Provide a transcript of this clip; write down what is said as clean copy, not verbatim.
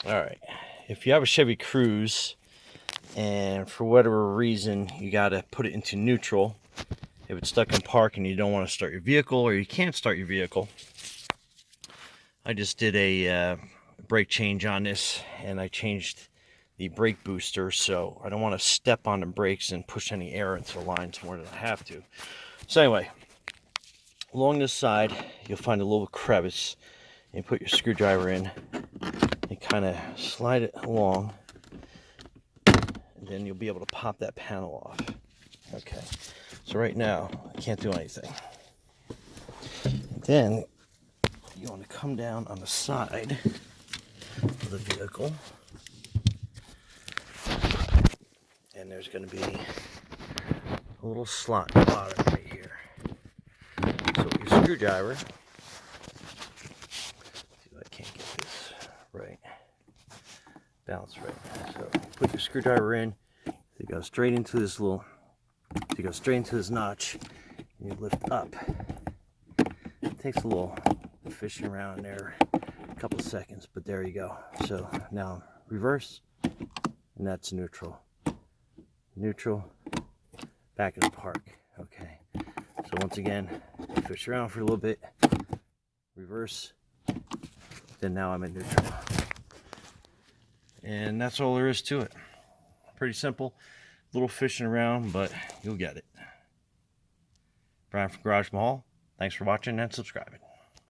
Alright, if you have a Chevy Cruze and for whatever reason you got to put it into neutral, if it's stuck in park and you don't want to start your vehicle or you can't start your vehicle, I just did a brake change on this and I changed the brake booster, so I don't want to step on the brakes and push any air into the lines more than I have to. So anyway, along this side you'll find a little crevice and put your screwdriver in and kind of slide it along, and then you'll be able to pop that panel off. Okay, so right now I can't do anything. Then you want to come down on the side of the vehicle, and there's going to be a little slot at the bottom right here. So with your screwdriver, see if I can't get this right, balance right. So you put your screwdriver in, you go straight into this notch, and you lift up. It takes a little fishing around in there, a couple of seconds, but there you go. So now reverse, and that's neutral. Neutral, back in the park. Okay, so once again, fish around for a little bit, reverse, then now I'm at neutral. And that's all there is to it. Pretty simple, a little fishing around, but you'll get it. Brian from Garage Mahal, thanks for watching and subscribing.